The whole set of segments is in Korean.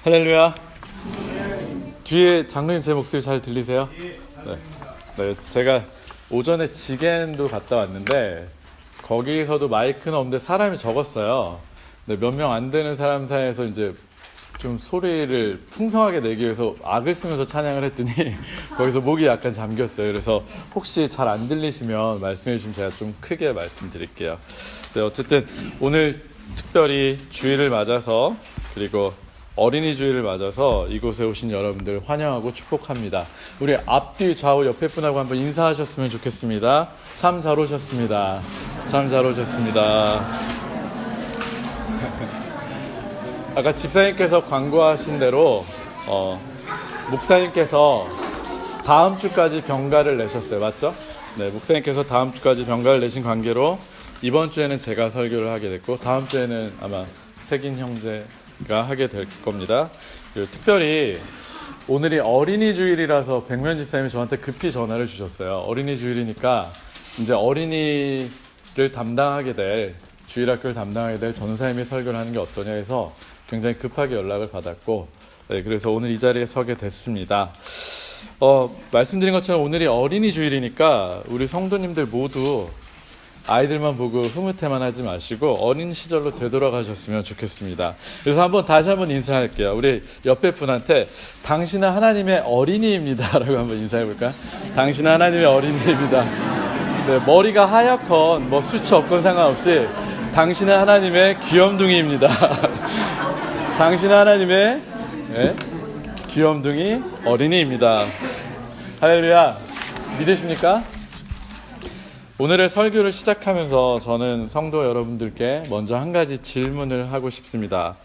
할렐루야. 뒤에 장로님 제 목소리 잘 들리세요? 네, 제가 오전에 지겐도 갔다 왔는데 거기서도 마이크는 없는데 사람이 적었어요. 몇 명 안 되는 사람 사이에서 이제 좀 소리를 풍성하게 내기 위해서 악을 쓰면서 찬양을 했더니 거기서 목이 약간 잠겼어요. 그래서 혹시 잘 안 들리시면 말씀해 주시면 제가 좀 크게 말씀드릴게요. 네, 어쨌든 오늘 특별히 주일을 맞아서 그리고 어린이 주일을 맞아서 이곳에 오신 여러분들 환영하고 축복합니다. 우리 앞뒤 좌우 옆에 분하고 한번 인사하셨으면 좋겠습니다. 참 잘 오셨습니다. 참 잘 오셨습니다. 아까 집사님께서 광고하신 대로 목사님께서 다음 주까지 병가를 내셨어요. 맞죠? 네, 목사님께서 다음 주까지 병가를 내신 관계로 이번 주에는 제가 설교를 하게 됐고 다음 주에는 아마 태긴 형제가 하게 될 겁니다. 그리고 특별히 오늘이 어린이 주일이라서 백면 집사님이 저한테 급히 전화를 주셨어요. 어린이 주일이니까 이제 어린이를 담당하게 될 주일학교를 담당하게 될 전사님이 설교를 하는 게 어떠냐 해서 굉장히 급하게 연락을 받았고 네, 그래서 오늘 이 자리에 서게 됐습니다. 말씀드린 것처럼 오늘이 어린이 주일이니까 우리 성도님들 모두 아이들만 보고 흐뭇해만 하지 마시고 어린 시절로 되돌아가셨으면 좋겠습니다. 그래서 다시 한번 인사할게요. 우리 옆에 분한테 당신은 하나님의 어린이입니다 라고 한번 인사해볼까? 당신은 하나님의 어린이입니다. 네, 머리가 하얗건 뭐 수치 없건 상관없이 당신은 하나님의 귀염둥이입니다. 당신은 하나님의 귀염둥이 어린이입니다. 할렐루야. 믿으십니까? 오늘의 설교를 시작하면서 저는 성도 여러분들께 먼저 한 가지 질문을 하고 싶습니다.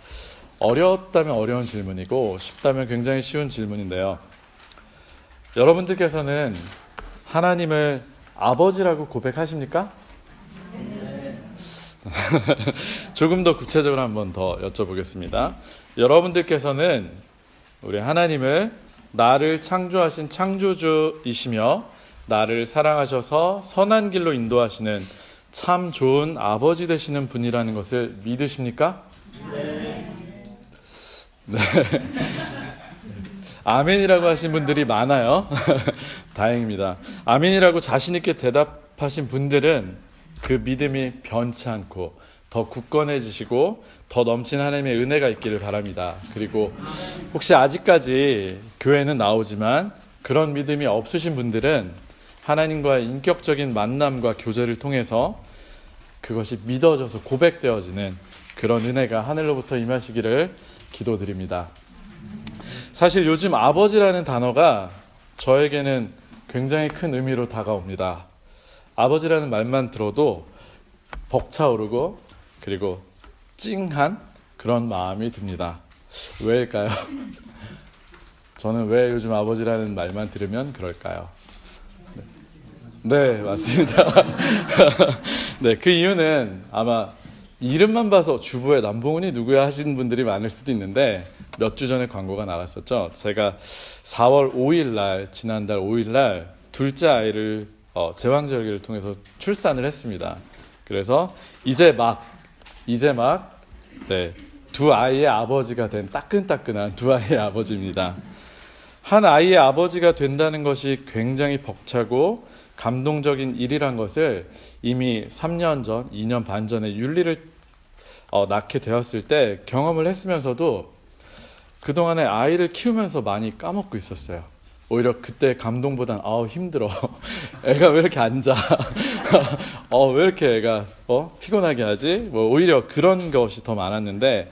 어려웠다면 어려운 질문이고 쉽다면 굉장히 쉬운 질문인데요. 여러분들께서는 하나님을 아버지라고 고백하십니까? 조금 더 구체적으로 한번 더 여쭤보겠습니다. 여러분들께서는 우리 하나님을 나를 창조하신 창조주이시며 나를 사랑하셔서 선한 길로 인도하시는 참 좋은 아버지 되시는 분이라는 것을 믿으십니까? 네. 아멘이라고 하신 분들이 많아요. 다행입니다. 아멘이라고 자신 있게 대답하신 분들은 그 믿음이 변치 않고 더 굳건해지시고 더 넘친 하나님의 은혜가 있기를 바랍니다. 그리고 혹시 아직까지 교회는 나오지만 그런 믿음이 없으신 분들은 하나님과의 인격적인 만남과 교제를 통해서 그것이 믿어져서 고백되어지는 그런 은혜가 하늘로부터 임하시기를 기도드립니다. 사실 요즘 아버지라는 단어가 저에게는 굉장히 큰 의미로 다가옵니다. 아버지라는 말만 들어도 벅차오르고 그리고 찡한 그런 마음이 듭니다. 왜일까요? 저는 왜 요즘 아버지라는 말만 들으면 그럴까요? 네, 맞습니다. 네, 그 이유는 아마 이름만 봐서 주부의 남봉은이 누구야 하시는 분들이 많을 수도 있는데 몇 주 전에 광고가 나갔었죠. 제가 4월 5일 날, 지난달 5일 날 둘째 아이를 제왕절개를 통해서 출산을 했습니다. 그래서 이제 막 두 아이의 아버지가 된 따끈따끈한 두 아이의 아버지입니다. 한 아이의 아버지가 된다는 것이 굉장히 벅차고 감동적인 일이란 것을 이미 3년 전, 2년 반 전에 율리를 낳게 되었을 때 경험을 했으면서도 그동안에 아이를 키우면서 많이 까먹고 있었어요. 오히려 그때 감동보단 힘들어. 애가 왜 이렇게 앉아? 왜 이렇게 애가 피곤하게 하지? 오히려 그런 것이 더 많았는데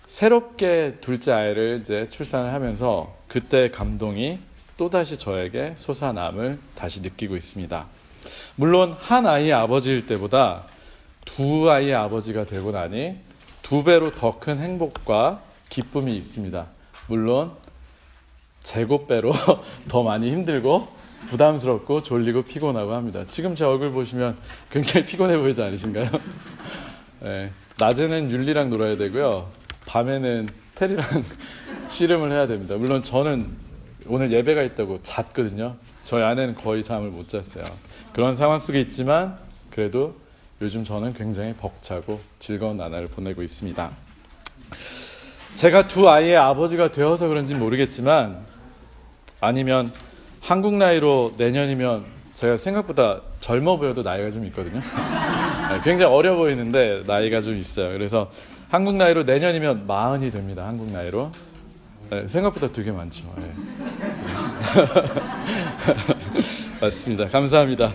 새롭게 둘째 아이를 이제 출산을 하면서 그때 감동이 또다시 저에게 솟아남을 다시 느끼고 있습니다. 물론 한 아이의 아버지일 때보다 두 아이의 아버지가 되고 나니 두 배로 더 큰 행복과 기쁨이 있습니다. 물론 제곱배로 더 많이 힘들고 부담스럽고 졸리고 피곤하고 합니다. 지금 제 얼굴 보시면 굉장히 피곤해 보이지 않으신가요? 네, 낮에는 율리랑 놀아야 되고요. 밤에는 테리랑 씨름을 해야 됩니다. 물론 저는 오늘 예배가 있다고 잤거든요. 저희 아내는 거의 잠을 못 잤어요. 그런 상황 속에 있지만 그래도 요즘 저는 굉장히 벅차고 즐거운 나날을 보내고 있습니다. 제가 두 아이의 아버지가 되어서 그런지 모르겠지만, 아니면 한국 나이로 내년이면 제가 생각보다 젊어 보여도 나이가 좀 있거든요. 굉장히 어려 보이는데 나이가 좀 있어요. 그래서 한국 나이로 내년이면 40이 됩니다. 한국 나이로. 생각보다 되게 많죠. 맞습니다. 감사합니다.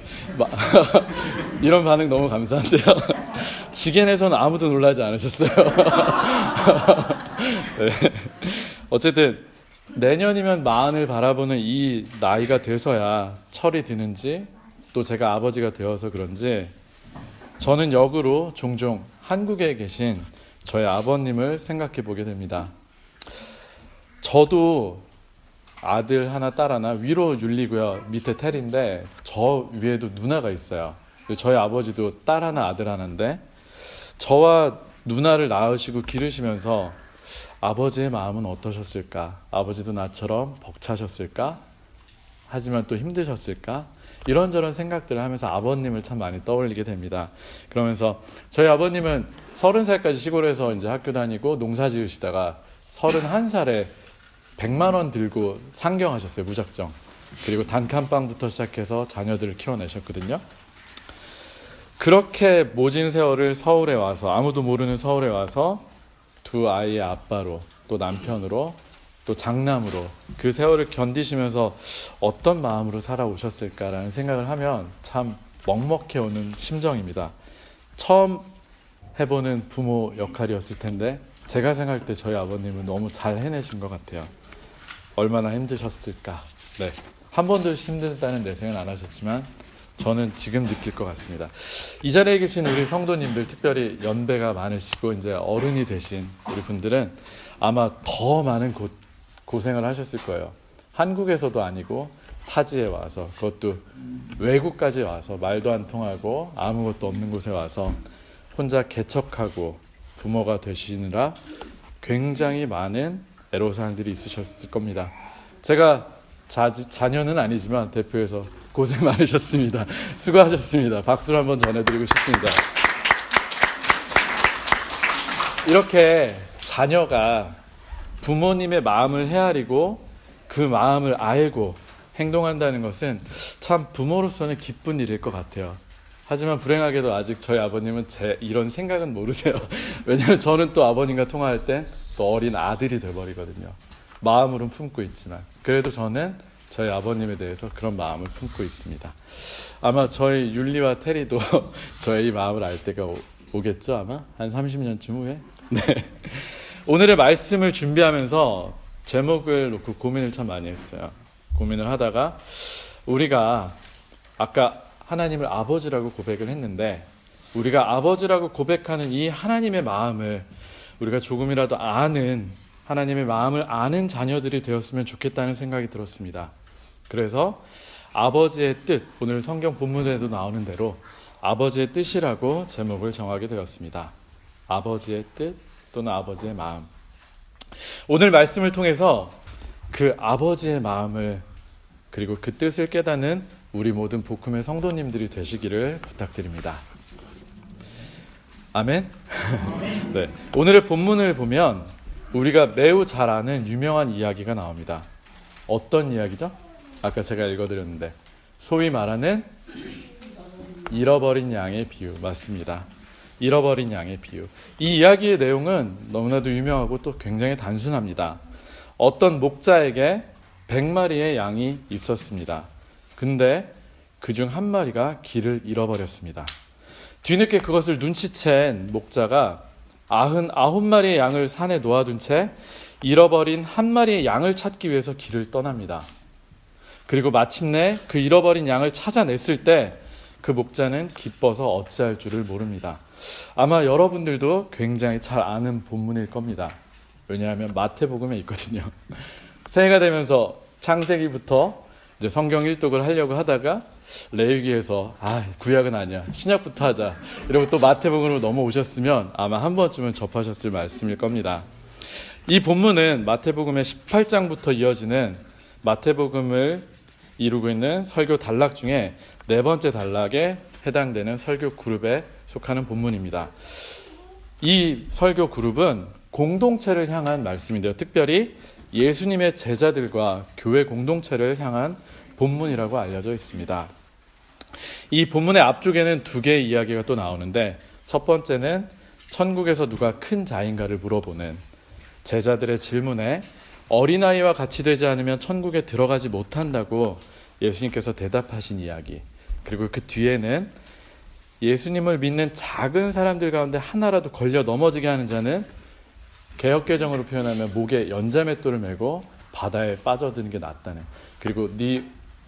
이런 반응 너무 감사한데요. 지겐에서는 아무도 놀라지 않으셨어요. 네. 어쨌든 내년이면 40을 바라보는 이 나이가 돼서야 철이 드는지, 또 제가 아버지가 되어서 그런지 저는 역으로 종종 한국에 계신 저의 아버님을 생각해 보게 됩니다. 저도 아들 하나 딸 하나, 위로 율리고요, 밑에 텔인데 저 위에도 누나가 있어요. 저희 아버지도 딸 하나 아들 하나인데, 저와 누나를 낳으시고 기르시면서 아버지의 마음은 어떠셨을까? 아버지도 나처럼 벅차셨을까? 하지만 또 힘드셨을까? 이런저런 생각들을 하면서 아버님을 참 많이 떠올리게 됩니다. 그러면서 저희 아버님은 30살까지 시골에서 이제 학교 다니고 농사 지으시다가 31살에 100만 원 들고 상경하셨어요. 무작정. 그리고 단칸방부터 시작해서 자녀들을 키워내셨거든요. 그렇게 모진 세월을 서울에 와서, 아무도 모르는 서울에 와서 두 아이의 아빠로, 또 남편으로, 또 장남으로 그 세월을 견디시면서 어떤 마음으로 살아오셨을까라는 생각을 하면 참 먹먹해 오는 심정입니다. 처음 해보는 부모 역할이었을 텐데, 제가 생각할 때 저희 아버님은 너무 잘 해내신 것 같아요. 얼마나 힘드셨을까. 네. 한 번도 힘들다는 내생은 안 하셨지만 저는 지금 느낄 것 같습니다. 이 자리에 계신 우리 성도님들, 특별히 연배가 많으시고 이제 어른이 되신 우리 분들은 아마 더 많은 고생을 하셨을 거예요. 한국에서도 아니고 타지에 와서, 그것도 외국까지 와서 말도 안 통하고 아무것도 없는 곳에 와서 혼자 개척하고 부모가 되시느라 굉장히 많은 애로사항들이 있으셨을 겁니다. 제가 자녀는 아니지만 대표해서 고생 많으셨습니다. 수고하셨습니다. 박수를 한번 전해드리고 싶습니다. 이렇게 자녀가 부모님의 마음을 헤아리고 그 마음을 알고 행동한다는 것은 참 부모로서는 기쁜 일일 것 같아요. 하지만 불행하게도 아직 저희 아버님은 제 이런 생각은 모르세요. 왜냐하면 저는 또 아버님과 통화할 땐 또 어린 아들이 돼버리거든요. 마음으로는 품고 있지만 그래도 저는 저희 아버님에 대해서 그런 마음을 품고 있습니다. 아마 저희 율리와 테리도 저의 이 마음을 알 때가 오겠죠. 아마 한 30년쯤 후에. 네. 오늘의 말씀을 준비하면서 제목을 놓고 고민을 참 많이 했어요. 고민을 하다가 우리가 아까 하나님을 아버지라고 고백을 했는데, 우리가 아버지라고 고백하는 이 하나님의 마음을 우리가 조금이라도 아는, 하나님의 마음을 아는 자녀들이 되었으면 좋겠다는 생각이 들었습니다. 그래서 아버지의 뜻, 오늘 성경 본문에도 나오는 대로 아버지의 뜻이라고 제목을 정하게 되었습니다. 아버지의 뜻 또는 아버지의 마음. 오늘 말씀을 통해서 그 아버지의 마음을, 그리고 그 뜻을 깨닫는 우리 모든 복음의 성도님들이 되시기를 부탁드립니다. 아멘. 네. 오늘의 본문을 보면 우리가 매우 잘 아는 유명한 이야기가 나옵니다. 어떤 이야기죠? 아까 제가 읽어드렸는데, 소위 말하는 잃어버린 양의 비유. 맞습니다. 잃어버린 양의 비유. 이 이야기의 내용은 너무나도 유명하고 또 굉장히 단순합니다. 어떤 목자에게 100마리의 양이 있었습니다. 근데 그중 한 마리가 길을 잃어버렸습니다. 뒤늦게 그것을 눈치챈 목자가 99마리의 양을 산에 놓아둔 채 잃어버린 한 마리의 양을 찾기 위해서 길을 떠납니다. 그리고 마침내 그 잃어버린 양을 찾아냈을 때 그 목자는 기뻐서 어찌할 줄을 모릅니다. 아마 여러분들도 굉장히 잘 아는 본문일 겁니다. 왜냐하면 마태복음에 있거든요. 새해가 되면서 창세기부터 이제 성경 일독을 하려고 하다가 레위기에서 구약은 아니야, 신약부터 하자, 이러고 또 마태복음으로 넘어오셨으면 아마 한 번쯤은 접하셨을 말씀일 겁니다. 이 본문은 마태복음의 18장부터 이어지는 마태복음을 이루고 있는 설교 단락 중에 네 번째 단락에 해당되는 설교 그룹에 속하는 본문입니다. 이 설교 그룹은 공동체를 향한 말씀인데요. 특별히 예수님의 제자들과 교회 공동체를 향한 본문이라고 알려져 있습니다. 이 본문의 앞쪽에는 두 개의 이야기가 또 나오는데, 첫 번째는 천국에서 누가 큰 자인가를 물어보는 제자들의 질문에 어린아이와 같이 되지 않으면 천국에 들어가지 못한다고 예수님께서 대답하신 이야기, 그리고 그 뒤에는 예수님을 믿는 작은 사람들 가운데 하나라도 걸려 넘어지게 하는 자는 개역개정으로 표현하면 목에 연자맷돌을 메고 바다에 빠져드는 게 낫다는, 그리고 네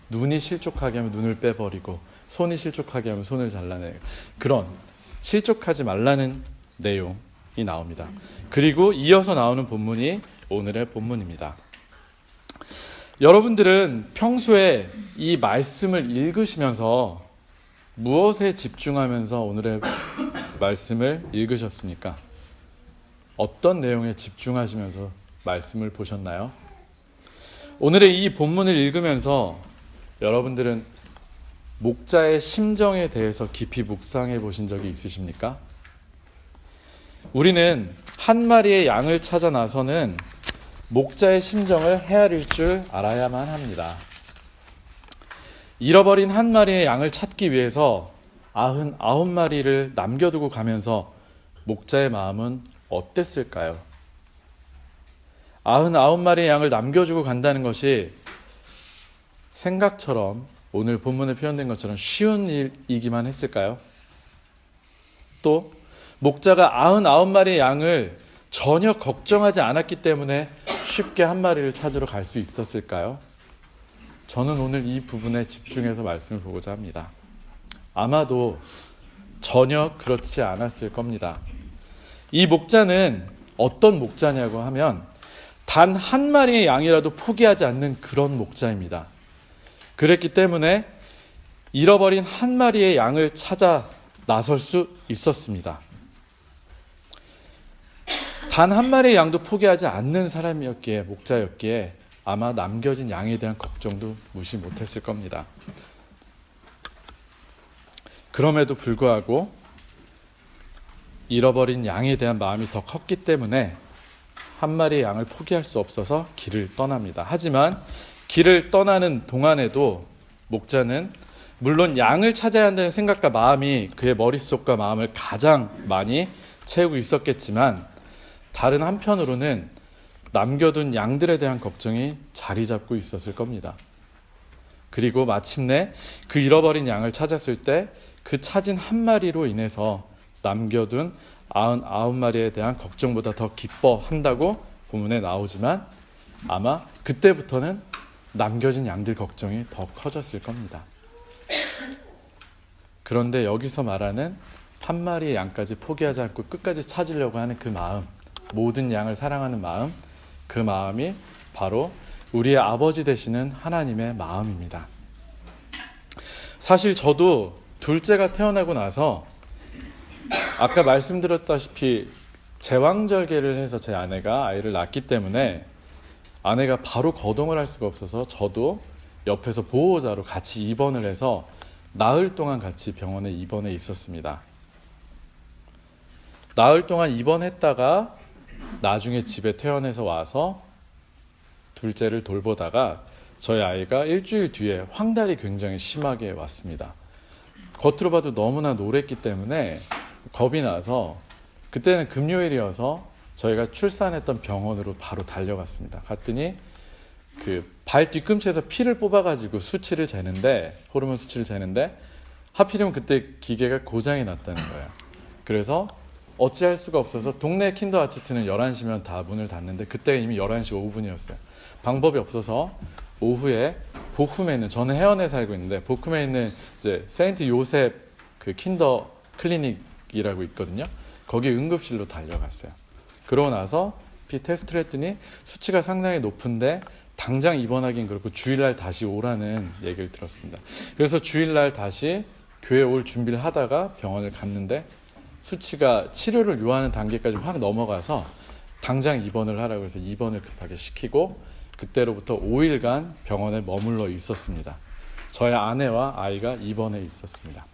눈이 실족하게 하면 눈을 빼버리고 손이 실족하게 하면 손을 잘라내고, 그런 실족하지 말라는 내용이 나옵니다. 그리고 이어서 나오는 본문이 오늘의 본문입니다. 여러분들은 평소에 이 말씀을 읽으시면서 무엇에 집중하면서 오늘의 말씀을 읽으셨습니까? 어떤 내용에 집중하시면서 말씀을 보셨나요? 오늘의 이 본문을 읽으면서 여러분들은 목자의 심정에 대해서 깊이 묵상해 보신 적이 있으십니까? 우리는 한 마리의 양을 찾아 나서는 목자의 심정을 헤아릴 줄 알아야만 합니다. 잃어버린 한 마리의 양을 찾기 위해서 99마리를 남겨두고 가면서 목자의 마음은 어땠을까요? 99마리의 양을 남겨주고 간다는 것이 생각처럼, 오늘 본문에 표현된 것처럼 쉬운 일이기만 했을까요? 또 목자가 99마리의 양을 전혀 걱정하지 않았기 때문에 쉽게 한 마리를 찾으러 갈 수 있었을까요? 저는 오늘 이 부분에 집중해서 말씀을 보고자 합니다. 아마도 전혀 그렇지 않았을 겁니다. 이 목자는 어떤 목자냐고 하면 단 한 마리의 양이라도 포기하지 않는 그런 목자입니다. 그랬기 때문에 잃어버린 한 마리의 양을 찾아 나설 수 있었습니다. 단 한 마리의 양도 포기하지 않는 사람이었기에, 목자였기에 아마 남겨진 양에 대한 걱정도 무시 못했을 겁니다. 그럼에도 불구하고 잃어버린 양에 대한 마음이 더 컸기 때문에 한 마리의 양을 포기할 수 없어서 길을 떠납니다. 하지만 길을 떠나는 동안에도 목자는 물론 양을 찾아야 한다는 생각과 마음이 그의 머릿속과 마음을 가장 많이 채우고 있었겠지만, 다른 한편으로는 남겨둔 양들에 대한 걱정이 자리 잡고 있었을 겁니다. 그리고 마침내 그 잃어버린 양을 찾았을 때 그 찾은 한 마리로 인해서 남겨둔 99마리에 대한 걱정보다 더 기뻐한다고 본문에 나오지만, 아마 그때부터는 남겨진 양들 걱정이 더 커졌을 겁니다. 그런데 여기서 말하는 한 마리의 양까지 포기하지 않고 끝까지 찾으려고 하는 그 마음, 모든 양을 사랑하는 마음, 그 마음이 바로 우리의 아버지 되시는 하나님의 마음입니다. 사실 저도 둘째가 태어나고 나서 아까 말씀드렸다시피 제왕절개를 해서 제 아내가 아이를 낳기 때문에 아내가 바로 거동을 할 수가 없어서 저도 옆에서 보호자로 같이 입원을 해서 나흘 동안 같이 병원에 입원해 있었습니다. 나흘 동안 입원했다가 나중에 집에 퇴원해서 와서 둘째를 돌보다가 저희 아이가 일주일 뒤에 황달이 굉장히 심하게 왔습니다. 겉으로 봐도 너무나 노랬기 때문에 겁이 나서 그때는 금요일이어서 저희가 출산했던 병원으로 바로 달려갔습니다. 갔더니 그 발 뒤꿈치에서 피를 뽑아가지고 수치를 재는데, 호르몬 수치를 재는데 하필이면 그때 기계가 고장이 났다는 거예요. 그래서 어찌할 수가 없어서 동네 킨더아츠트는 11시면 다 문을 닫는데 그때가 이미 11시 5분이었어요. 방법이 없어서 오후에 보쿰에 있는, 저는 해원에 살고 있는데 보쿰에 있는 이제 세인트 요셉 그 킨더 클리닉이라고 있거든요. 거기 응급실로 달려갔어요. 그러고 나서 피 테스트를 했더니 수치가 상당히 높은데 당장 입원하긴 그렇고 주일날 다시 오라는 얘기를 들었습니다. 그래서 주일날 다시 교회 올 준비를 하다가 병원을 갔는데 수치가 치료를 요하는 단계까지 확 넘어가서 당장 입원을 하라고 해서 입원을 급하게 시키고 그때로부터 5일간 병원에 머물러 있었습니다. 저희 아내와 아이가 입원해 있었습니다.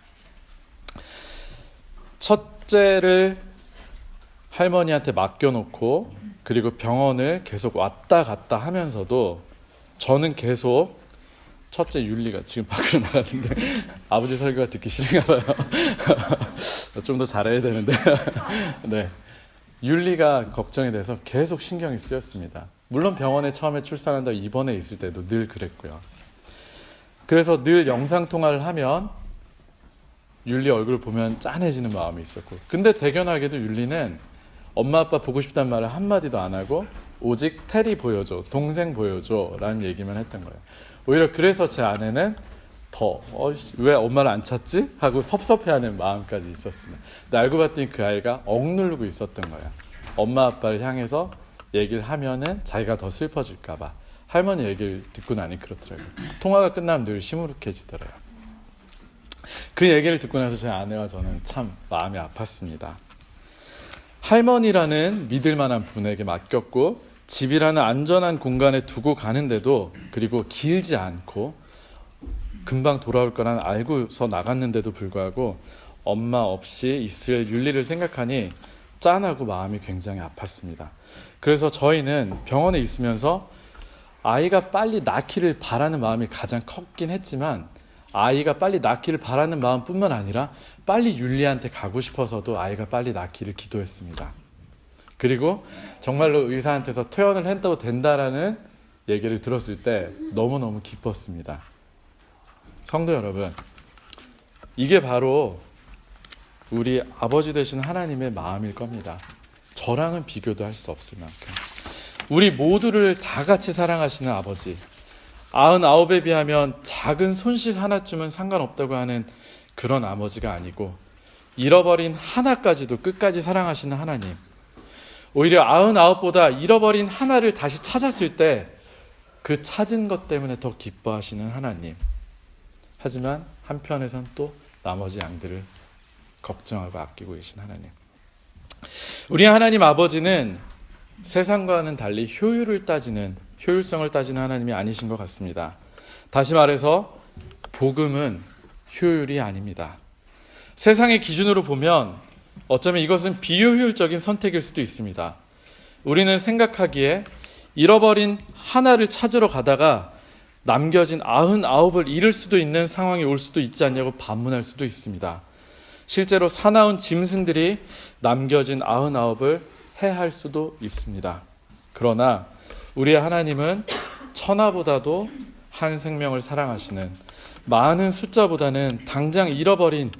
첫째를 할머니한테 맡겨놓고 그리고 병원을 계속 왔다 갔다 하면서도 저는 계속 첫째 율리가 지금 밖으로 나갔는데 아버지 설교가 듣기 싫은가 봐요. 좀 더 잘해야 되는데 네, 율리가 걱정이 돼서 계속 신경이 쓰였습니다. 물론 병원에 처음에 출산한다 입원해 있을 때도 늘 그랬고요. 그래서 늘 영상통화를 하면 율리 얼굴을 보면 짠해지는 마음이 있었고, 근데 대견하게도 율리는 엄마 아빠 보고 싶다는 말을 한마디도 안 하고 오직 테리 보여줘, 동생 보여줘 라는 얘기만 했던 거예요. 오히려 그래서 제 아내는 더 왜 엄마를 안 찾지? 하고 섭섭해하는 마음까지 있었습니다. 근데 알고 봤더니 그 아이가 억누르고 있었던 거예요. 엄마 아빠를 향해서 얘기를 하면은 자기가 더 슬퍼질까 봐. 할머니 얘기를 듣고 나니 그렇더라고요. 통화가 끝나면 늘 시무룩해지더래요. 그 얘기를 듣고 나서 제 아내와 저는 참 마음이 아팠습니다. 할머니라는 믿을 만한 분에게 맡겼고 집이라는 안전한 공간에 두고 가는데도, 그리고 길지 않고 금방 돌아올 거란 알고서 나갔는데도 불구하고 엄마 없이 있을 율리를 생각하니 짠하고 마음이 굉장히 아팠습니다. 그래서 저희는 병원에 있으면서 아이가 빨리 낳기를 바라는 마음이 가장 컸긴 했지만, 아이가 빨리 낳기를 바라는 마음뿐만 아니라 빨리 율리한테 가고 싶어서도 아이가 빨리 낳기를 기도했습니다. 그리고 정말로 의사한테서 퇴원을 해도 된다라는 얘기를 들었을 때 너무너무 기뻤습니다. 성도 여러분, 이게 바로 우리 아버지 되신 하나님의 마음일 겁니다. 저랑은 비교도 할 수 없을 만큼 우리 모두를 다 같이 사랑하시는 아버지, 99에 비하면 작은 손실 하나쯤은 상관없다고 하는 그런 아버지가 아니고, 잃어버린 하나까지도 끝까지 사랑하시는 하나님, 오히려 99보다 잃어버린 하나를 다시 찾았을 때 그 찾은 것 때문에 더 기뻐하시는 하나님, 하지만 한편에선 또 나머지 양들을 걱정하고 아끼고 계신 하나님. 우리 하나님 아버지는 세상과는 달리 효율성을 따지는 하나님이 아니신 것 같습니다. 다시 말해서 복음은 효율이 아닙니다. 세상의 기준으로 보면 어쩌면 이것은 비효율적인 선택일 수도 있습니다. 우리는 생각하기에 잃어버린 하나를 찾으러 가다가 남겨진 99을 잃을 수도 있는 상황이 올 수도 있지 않냐고 반문할 수도 있습니다. 실제로 사나운 짐승들이 남겨진 99을 해할 수도 있습니다. 그러나 우리의 하나님은 천하보다도 한 생명을 사랑하시는, 많은 숫자보다는 당장 잃어버린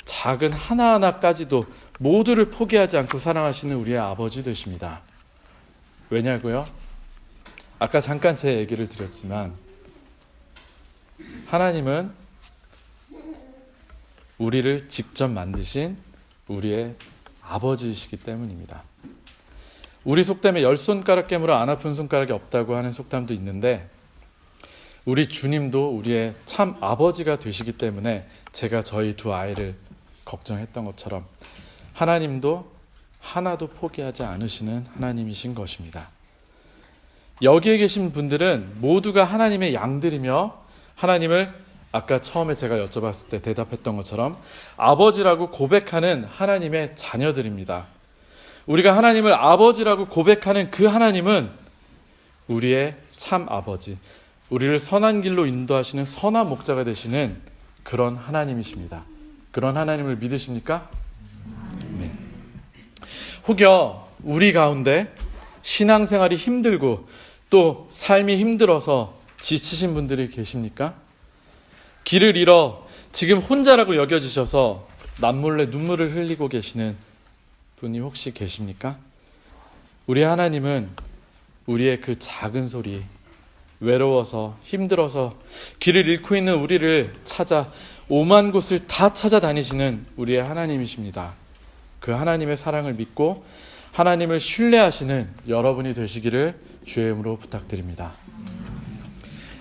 작은 하나하나까지도 모두를 포기하지 않고 사랑하시는 우리의 아버지 되십니다. 왜냐고요? 아까 잠깐 제 얘기를 드렸지만 하나님은 우리를 직접 만드신 우리의 아버지이시기 때문입니다. 우리 속담에 10손가락 깨물어 안 아픈 손가락이 없다고 하는 속담도 있는데, 우리 주님도 우리의 참 아버지가 되시기 때문에 제가 저희 두 아이를 걱정했던 것처럼 하나님도 하나도 포기하지 않으시는 하나님이신 것입니다. 여기에 계신 분들은 모두가 하나님의 양들이며 하나님을 아까 처음에 제가 여쭤봤을 때 대답했던 것처럼 아버지라고 고백하는 하나님의 자녀들입니다. 우리가 하나님을 아버지라고 고백하는 그 하나님은 우리의 참 아버지, 우리를 선한 길로 인도하시는 선한 목자가 되시는 그런 하나님이십니다. 그런 하나님을 믿으십니까? 네. 혹여 우리 가운데 신앙생활이 힘들고 또 삶이 힘들어서 지치신 분들이 계십니까? 길을 잃어 지금 혼자라고 여겨지셔서 남몰래 눈물을 흘리고 계시는 분이 혹시 계십니까? 우리 하나님은 우리의 그 작은 소리, 외로워서 힘들어서 길을 잃고 있는 우리를 찾아 오만 곳을 다 찾아다니시는 우리의 하나님이십니다. 그 하나님의 사랑을 믿고 하나님을 신뢰하시는 여러분이 되시기를 주의 이름으로 부탁드립니다.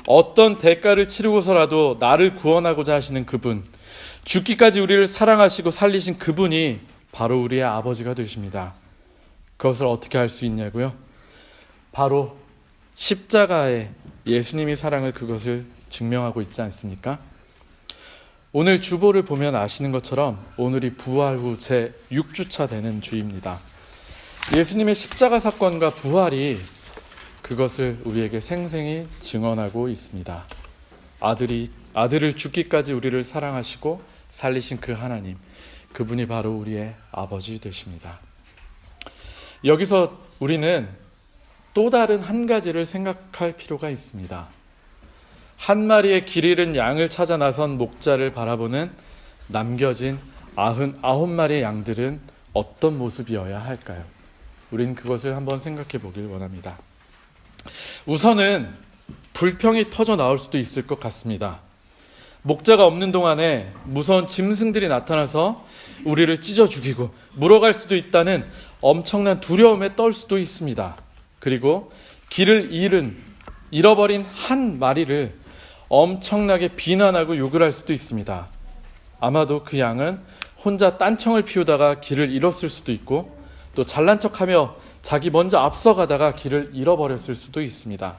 어떤 대가를 치르고서라도 나를 구원하고자 하시는 그분, 죽기까지 우리를 사랑하시고 살리신 그분이 바로 우리의 아버지가 되십니다. 그것을 어떻게 할 수 있냐고요? 바로 십자가에 예수님이 사랑을 그것을 증명하고 있지 않습니까? 오늘 주보를 보면 아시는 것처럼 오늘이 부활 후 제 6주차 되는 주입니다. 예수님의 십자가 사건과 부활이 그것을 우리에게 생생히 증언하고 있습니다. 아들을 죽기까지 우리를 사랑하시고 살리신 그 하나님, 그분이 바로 우리의 아버지 되십니다. 여기서 우리는 또 다른 한 가지를 생각할 필요가 있습니다. 한 마리의 길 잃은 양을 찾아 나선 목자를 바라보는 남겨진 99마리의 양들은 어떤 모습이어야 할까요? 우린 그것을 한번 생각해 보길 원합니다. 우선은 불평이 터져 나올 수도 있을 것 같습니다. 목자가 없는 동안에 무서운 짐승들이 나타나서 우리를 찢어 죽이고 물어갈 수도 있다는 엄청난 두려움에 떨 수도 있습니다. 그리고 길을 잃어버린 한 마리를 엄청나게 비난하고 욕을 할 수도 있습니다. 아마도 그 양은 혼자 딴청을 피우다가 길을 잃었을 수도 있고, 또 잘난 척하며 자기 먼저 앞서가다가 길을 잃어버렸을 수도 있습니다.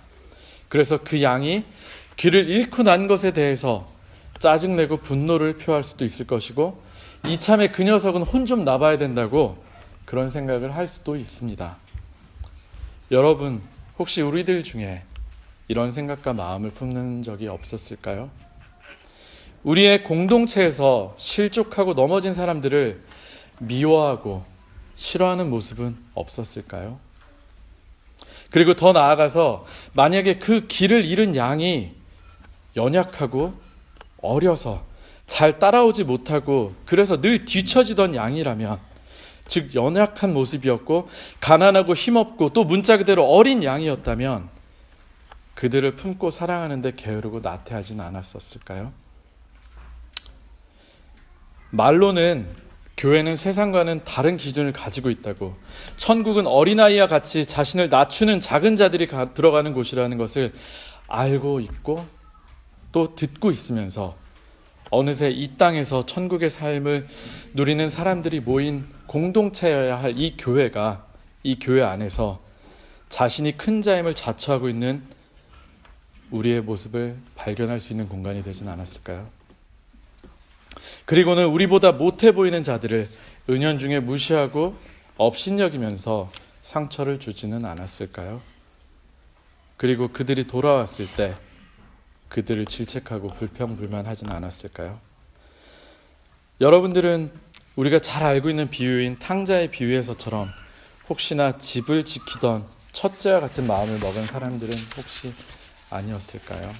그래서 그 양이 길을 잃고 난 것에 대해서 짜증내고 분노를 표할 수도 있을 것이고, 이참에 그 녀석은 혼 좀 나봐야 된다고 그런 생각을 할 수도 있습니다. 여러분, 혹시 우리들 중에 이런 생각과 마음을 품는 적이 없었을까요? 우리의 공동체에서 실족하고 넘어진 사람들을 미워하고 싫어하는 모습은 없었을까요? 그리고 더 나아가서 만약에 그 길을 잃은 양이 연약하고 어려서 잘 따라오지 못하고 그래서 늘 뒤처지던 양이라면, 즉 연약한 모습이었고 가난하고 힘없고 또 문자 그대로 어린 양이었다면 그들을 품고 사랑하는데 게으르고 나태하진 않았었을까요? 말로는 교회는 세상과는 다른 기준을 가지고 있다고, 천국은 어린아이와 같이 자신을 낮추는 작은 자들이 들어가는 곳이라는 것을 알고 있고 또 듣고 있으면서 어느새 이 땅에서 천국의 삶을 누리는 사람들이 모인 공동체여야 할 이 교회가, 이 교회 안에서 자신이 큰 자임을 자처하고 있는 우리의 모습을 발견할 수 있는 공간이 되진 않았을까요? 그리고는 우리보다 못해 보이는 자들을 은연중에 무시하고 업신여기면서 상처를 주지는 않았을까요? 그리고 그들이 돌아왔을 때 그들을 질책하고 불평불만하진 않았을까요? 여러분들은 우리가 잘 알고 있는 비유인 탕자의 비유에서처럼 혹시나 집을 지키던 첫째와 같은 마음을 먹은 사람들은 혹시 아니었을까요?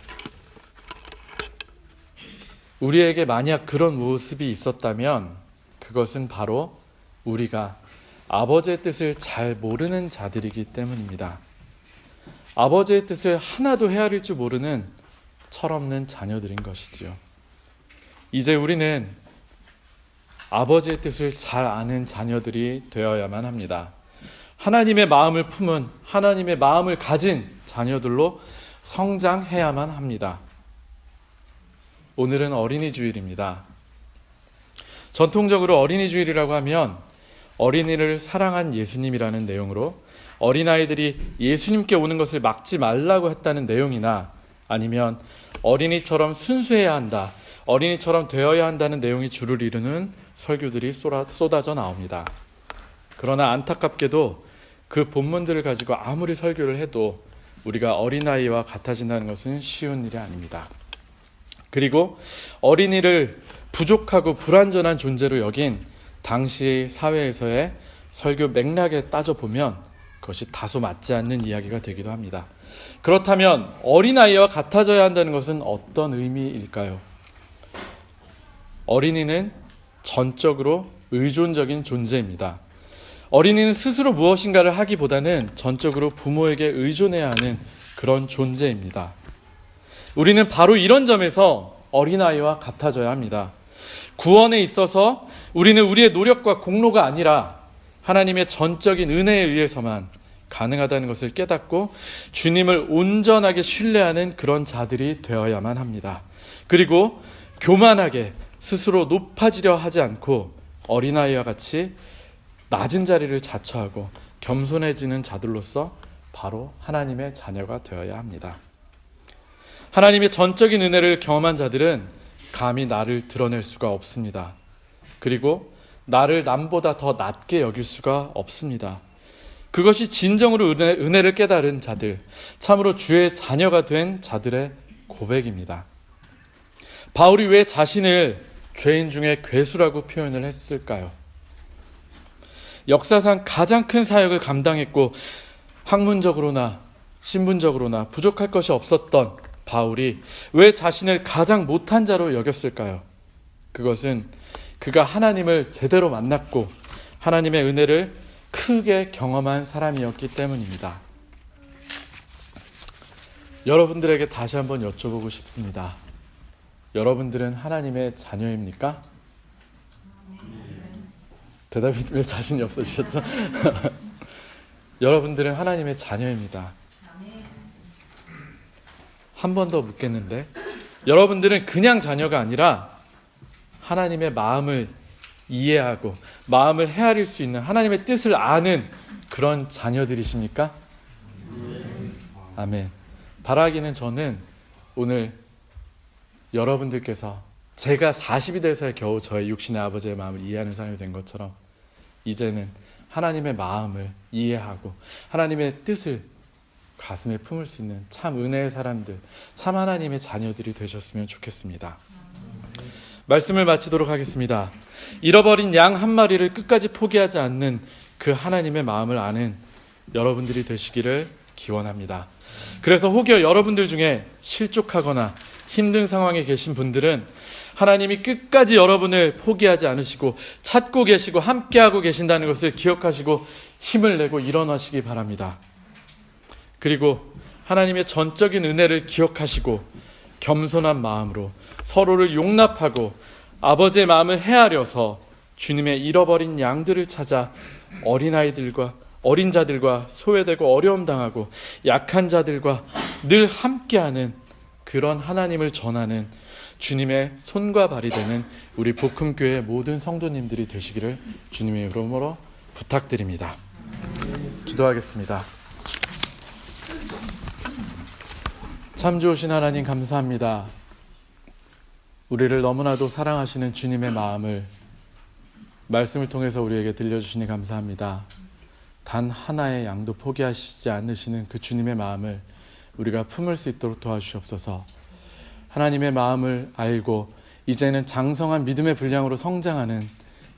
우리에게 만약 그런 모습이 있었다면 그것은 바로 우리가 아버지의 뜻을 잘 모르는 자들이기 때문입니다. 아버지의 뜻을 하나도 헤아릴 줄 모르는 철없는 자녀들인 것이지요. 이제 우리는 아버지의 뜻을 잘 아는 자녀들이 되어야만 합니다. 하나님의 마음을 품은, 하나님의 마음을 가진 자녀들로 성장해야만 합니다. 오늘은 어린이 주일입니다. 전통적으로 어린이 주일이라고 하면 어린이를 사랑한 예수님이라는 내용으로 어린아이들이 예수님께 오는 것을 막지 말라고 했다는 내용이나, 아니면 어린이처럼 순수해야 한다, 어린이처럼 되어야 한다는 내용이 주를 이루는 설교들이 쏟아져 나옵니다. 그러나 안타깝게도 그 본문들을 가지고 아무리 설교를 해도 우리가 어린아이와 같아진다는 것은 쉬운 일이 아닙니다. 그리고 어린이를 부족하고 불완전한 존재로 여긴 당시 사회에서의 설교 맥락에 따져보면 그것이 다소 맞지 않는 이야기가 되기도 합니다. 그렇다면 어린아이와 같아져야 한다는 것은 어떤 의미일까요? 어린이는 전적으로 의존적인 존재입니다. 어린이는 스스로 무엇인가를 하기보다는 전적으로 부모에게 의존해야 하는 그런 존재입니다. 우리는 바로 이런 점에서 어린아이와 같아져야 합니다. 구원에 있어서 우리는 우리의 노력과 공로가 아니라 하나님의 전적인 은혜에 의해서만 가능하다는 것을 깨닫고 주님을 온전하게 신뢰하는 그런 자들이 되어야만 합니다. 그리고 교만하게 스스로 높아지려 하지 않고 어린아이와 같이 낮은 자리를 자처하고 겸손해지는 자들로서 바로 하나님의 자녀가 되어야 합니다. 하나님의 전적인 은혜를 경험한 자들은 감히 나를 드러낼 수가 없습니다. 그리고 나를 남보다 더 낮게 여길 수가 없습니다. 그것이 진정으로 은혜를 깨달은 자들, 참으로 주의 자녀가 된 자들의 고백입니다. 바울이 왜 자신을 죄인 중에 괴수라고 표현을 했을까요? 역사상 가장 큰 사역을 감당했고 학문적으로나 신분적으로나 부족할 것이 없었던 바울이 왜 자신을 가장 못한 자로 여겼을까요? 그것은 그가 하나님을 제대로 만났고 하나님의 은혜를 크게 경험한 사람이었기 때문입니다. 여러분들에게 다시 한번 여쭤보고 싶습니다. 여러분들은 하나님의 자녀입니까? 대답이 왜 자신이 없어지셨죠? 여러분들은 하나님의 자녀입니다. 한 번 더 묻겠는데, 여러분들은 그냥 자녀가 아니라 하나님의 마음을 이해하고 마음을 헤아릴 수 있는 하나님의 뜻을 아는 그런 자녀들이십니까? 아멘. 바라기는 저는 오늘 여러분들께서 제가 40이 돼서야 겨우 저의 육신의 아버지의 마음을 이해하는 사람이 된 것처럼 이제는 하나님의 마음을 이해하고 하나님의 뜻을 가슴에 품을 수 있는 참 은혜의 사람들, 참 하나님의 자녀들이 되셨으면 좋겠습니다. 말씀을 마치도록 하겠습니다. 잃어버린 양 한 마리를 끝까지 포기하지 않는 그 하나님의 마음을 아는 여러분들이 되시기를 기원합니다. 그래서 혹여 여러분들 중에 실족하거나 힘든 상황에 계신 분들은 하나님이 끝까지 여러분을 포기하지 않으시고 찾고 계시고 함께하고 계신다는 것을 기억하시고 힘을 내고 일어나시기 바랍니다. 그리고 하나님의 전적인 은혜를 기억하시고 겸손한 마음으로 서로를 용납하고 아버지의 마음을 헤아려서 주님의 잃어버린 양들을 찾아 어린 자들과 소외되고 어려움 당하고 약한 자들과 늘 함께하는 그런 하나님을 전하는 주님의 손과 발이 되는 우리 복음교회 모든 성도님들이 되시기를 주님의 이름으로 부탁드립니다. 기도하겠습니다. 참 좋으신 하나님 감사합니다. 우리를 너무나도 사랑하시는 주님의 마음을 말씀을 통해서 우리에게 들려주시니 감사합니다. 단 하나의 양도 포기하시지 않으시는 그 주님의 마음을 우리가 품을 수 있도록 도와주시옵소서. 하나님의 마음을 알고 이제는 장성한 믿음의 분량으로 성장하는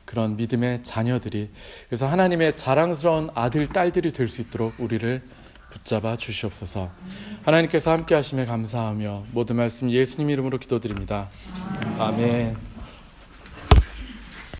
그런 믿음의 자녀들이, 그래서 하나님의 자랑스러운 아들, 딸들이 될 수 있도록 우리를 붙잡아 주시옵소서. 하나님께서 함께 하심에 감사하며 모든 말씀 예수님 이름으로 기도드립니다. 아멘.